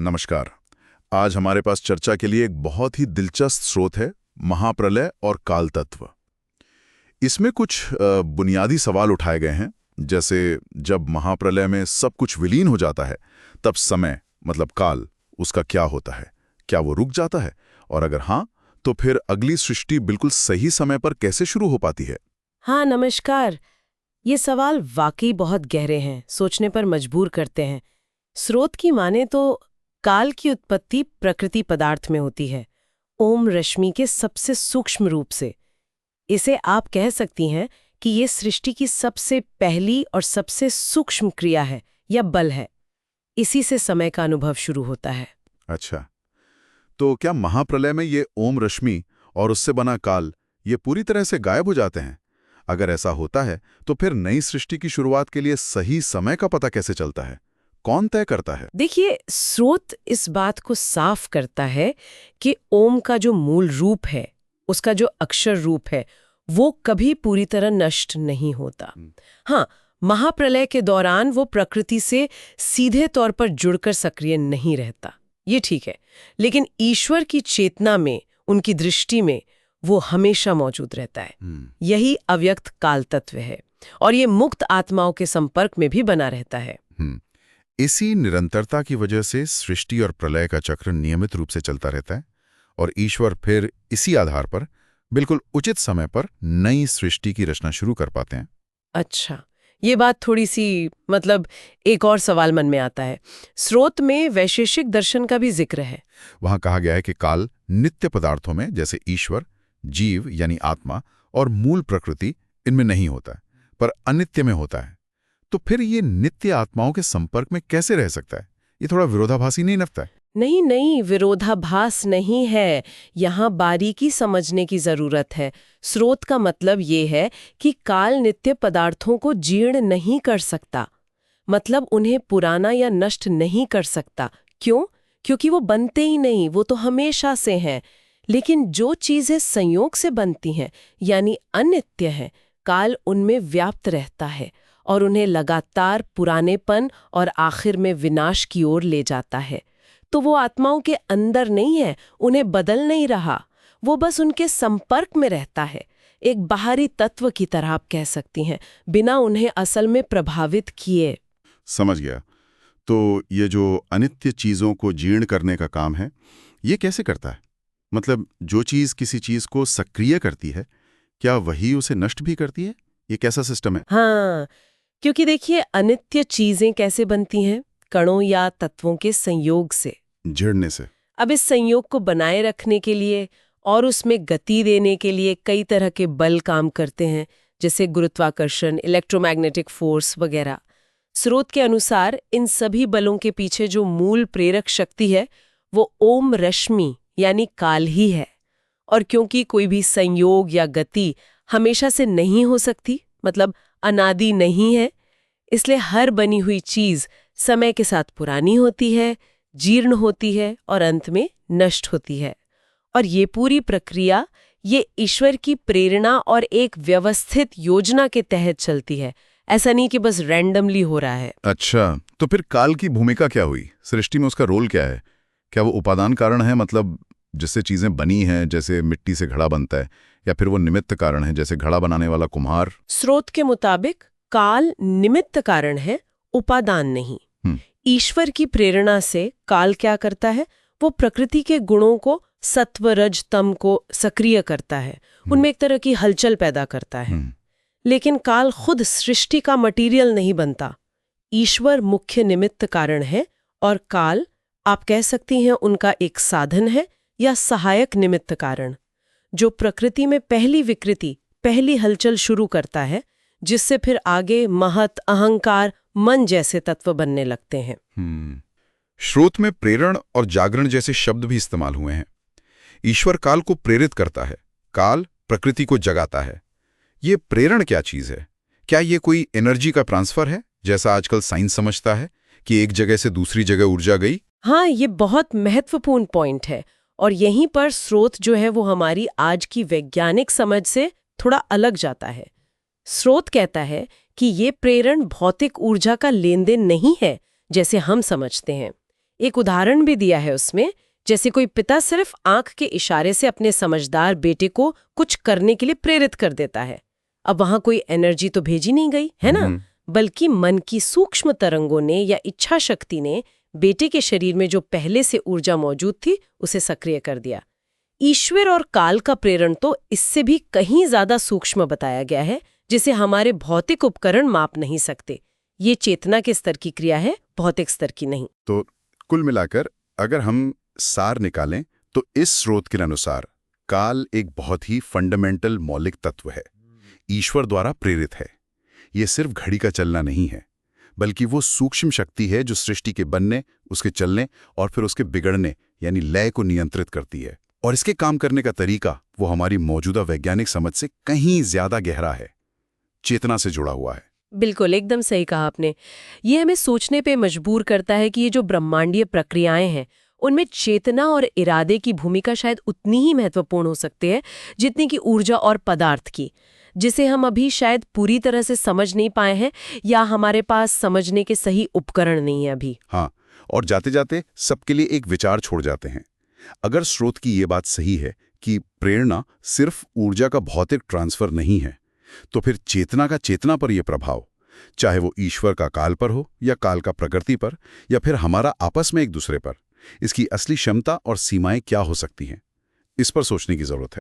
नमस्कार। आज हमारे पास चर्चा के लिए एक बहुत ही दिलचस्प स्रोत है, महाप्रलय और काल तत्व। इसमें कुछ बुनियादी सवाल उठाए गए हैं, जैसे जब महाप्रलय में सब कुछ विलीन हो जाता है तब समय मतलब काल उसका क्या होता है? क्या वो रुक जाता है? और अगर हाँ, तो फिर अगली सृष्टि बिल्कुल सही समय पर कैसे शुरू हो पाती है? हाँ, नमस्कार। ये सवाल वाकई बहुत गहरे हैं, सोचने पर मजबूर करते हैं। स्रोत की माने तो काल की उत्पत्ति प्रकृति पदार्थ में होती है, ओम रश्मि के सबसे सूक्ष्म रूप से। इसे आप कह सकती हैं कि ये सृष्टि की सबसे पहली और सबसे सूक्ष्म क्रिया है या बल है। इसी से समय का अनुभव शुरू होता है। अच्छा, तो क्या महाप्रलय में ये ओम रश्मि और उससे बना काल ये पूरी तरह से गायब हो जाते हैं? अगर ऐसा होता है तो फिर नई सृष्टि की शुरुआत के लिए सही समय का पता कैसे चलता है? कौन तय करता है? देखिए, स्रोत इस बात को साफ करता है कि ओम का जो मूल रूप है, उसका जो अक्षर रूप है, वो कभी पूरी तरह नष्ट नहीं होता। हाँ, महाप्रलय के दौरान वो प्रकृति से सीधे तौर पर जुड़कर सक्रिय नहीं रहता, ये ठीक है। लेकिन ईश्वर की चेतना में, उनकी दृष्टि में वो हमेशा मौजूद रहता है। यही अव्यक्त काल तत्व है, और ये मुक्त आत्माओं के संपर्क में भी बना रहता है। इसी निरंतरता की वजह से सृष्टि और प्रलय का चक्र नियमित रूप से चलता रहता है और ईश्वर फिर इसी आधार पर बिल्कुल उचित समय पर नई सृष्टि की रचना शुरू कर पाते हैं। अच्छा, ये बात थोड़ी सी एक और सवाल मन में आता है। स्रोत में वैशेषिक दर्शन का भी जिक्र है। वहां कहा गया है कि काल नित्य पदार्थों में जैसे ईश्वर, जीव यानी आत्मा और मूल प्रकृति इनमें नहीं होता है, पर अनित्य में होता है। तो फिर ये नित्य आत्माओं के संपर्क में कैसे रह सकता है? ये थोड़ा विरोधाभासी नहीं लगता है? नहीं, विरोधाभास नहीं है। यहाँ बारीकी समझने की जरूरत है। स्रोत का मतलब ये है कि काल नित्य पदार्थों को जीर्ण नहीं कर सकता, मतलब उन्हें पुराना या नष्ट नहीं कर सकता। क्यों? क्योंकि वो बनते ही नहीं, वो तो हमेशा से हैं। लेकिन जो चीजें संयोग से बनती हैं, यानी अनित्य हैं, काल उनमें व्याप्त रहता है और उन्हें लगातार पुरानेपन और आखिर में विनाश की ओर ले जाता है। तो वो आत्माओं के अंदर नहीं है, उन्हें बदल नहीं रहा, वो बस उनके संपर्क में रहता है, एक बाहरी तत्व की तरह आप कह सकती हैं, बिना उन्हें असल में प्रभावित किए। समझ गया। तो ये जो अनित्य चीजों को जीर्ण करने का काम है, ये कैसे करता है? मतलब जो चीज किसी चीज को सक्रिय करती है, क्या वही उसे नष्ट भी करती है? ये कैसा सिस्टम है? हाँ, क्योंकि देखिए, अनित्य चीजें कैसे बनती हैं? कणों या तत्वों के संयोग से, जीर्णने से। अब इस संयोग को बनाए रखने के लिए और उसमें गति देने के लिए कई तरह के बल काम करते हैं, जैसे गुरुत्वाकर्षण, इलेक्ट्रोमैग्नेटिक फोर्स वगैरह। स्रोत के अनुसार इन सभी बलों के पीछे जो मूल प्रेरक शक्ति है, वो ओम रश्मि यानी काल ही है। और क्योंकि कोई भी संयोग या गति हमेशा से नहीं हो सकती, मतलब अनादि नहीं है, इसलिए हर बनी हुई चीज समय के साथ पुरानी होती है, जीर्ण होती है और अंत में नष्ट होती है। और ये पूरी प्रक्रिया ये ईश्वर की प्रेरणा और एक व्यवस्थित योजना के तहत चलती है। ऐसा नहीं कि बस रैंडमली हो रहा है। अच्छा, तो फिर काल की भूमिका क्या हुई? सृष्टि में उसका रोल क्या है? क्या वो उपादान कारण है, मतलब जिससे चीजें बनी हैं, जैसे मिट्टी से घड़ा बनता है, या फिर वो निमित्त कारण है, जैसे घड़ा बनाने वाला कुम्हार? स्रोत के मुताबिक काल निमित्त कारण है, उपादान नहीं। ईश्वर की प्रेरणा से काल क्या करता है? वो प्रकृति के गुणों को, सत्व रज तम को सक्रिय करता है, उनमें एक तरह की हलचल पैदा करता है। लेकिन काल खुद सृष्टि का मटीरियल नहीं बनता। ईश्वर मुख्य निमित्त कारण है और काल, आप कह सकती हैं, उनका एक साधन है या सहायक निमित्त कारण, जो प्रकृति में पहली विकृति, पहली हलचल शुरू करता है, जिससे फिर आगे महत, अहंकार, मन जैसे तत्व बनने लगते हैं। स्रोत में प्रेरण और जागरण जैसे शब्द भी इस्तेमाल हुए हैं। ईश्वर काल को प्रेरित करता है, काल प्रकृति को जगाता है। ये प्रेरण क्या चीज है? क्या ये कोई एनर्जी का ट्रांसफर है, जैसा आजकल साइंस समझता है कि एक जगह से दूसरी जगह ऊर्जा गई? हाँ, ये बहुत महत्वपूर्ण पॉइंट है और यहीं पर स्रोत जो है वो हमारी आज की वैज्ञानिक समझ से थोड़ा अलग जाता है। स्रोत कहता है कि ये प्रेरण भौतिक ऊर्जा का लेन देन नहीं है, जैसे हम समझते हैं। एक उदाहरण भी दिया है उसमें, जैसे कोई पिता सिर्फ आंख के इशारे से अपने समझदार बेटे को कुछ करने के लिए प्रेरित कर देता है। अब वहां कोई एनर्जी तो भेजी नहीं गई है ना, बल्कि मन की सूक्ष्म तरंगों ने या इच्छा शक्ति ने बेटे के शरीर में जो पहले से ऊर्जा मौजूद थी उसे सक्रिय कर दिया। ईश्वर और काल का प्रेरण तो इससे भी कहीं ज्यादा सूक्ष्म बताया गया है, जिसे हमारे भौतिक उपकरण माप नहीं सकते। ये चेतना के स्तर की क्रिया है, भौतिक स्तर की नहीं। तो कुल मिलाकर अगर हम सार निकालें तो इस स्रोत के अनुसार काल एक बहुत ही फंडामेंटल मौलिक तत्व है, ईश्वर द्वारा प्रेरित है। ये सिर्फ घड़ी का चलना नहीं है, बल्कि वो सूक्ष्म शक्ति है जो सृष्टि के बनने, उसके चलने और फिर उसके बिगड़ने यानी लय को नियंत्रित करती है। और इसके काम करने का तरीका वो हमारी मौजूदा वैज्ञानिक समझ से कहीं ज्यादा गहरा है, चेतना से जुड़ा हुआ है। बिल्कुल, एकदम सही कहा आपने। ये हमें सोचने पे मजबूर करता है कि ये जो ब्रह्मांडीय प्रक्रियाएं हैं उनमें चेतना और इरादे की भूमिका शायद उतनी ही महत्वपूर्ण हो सकती है जितनी कि ऊर्जा और पदार्थ की, जिसे हम अभी शायद पूरी तरह से समझ नहीं पाए हैं या हमारे पास समझने के सही उपकरण नहीं है अभी। हाँ, और जाते जाते सबके लिए एक विचार छोड़ जाते हैं। अगर स्रोत की ये बात सही है कि प्रेरणा सिर्फ ऊर्जा का भौतिक ट्रांसफर नहीं है, तो फिर चेतना का चेतना पर यह प्रभाव, चाहे वो ईश्वर का काल पर हो या काल का प्रकृति पर या फिर हमारा आपस में एक दूसरे पर, इसकी असली क्षमता और सीमाएं क्या हो सकती हैं, इस पर सोचने की जरूरत है।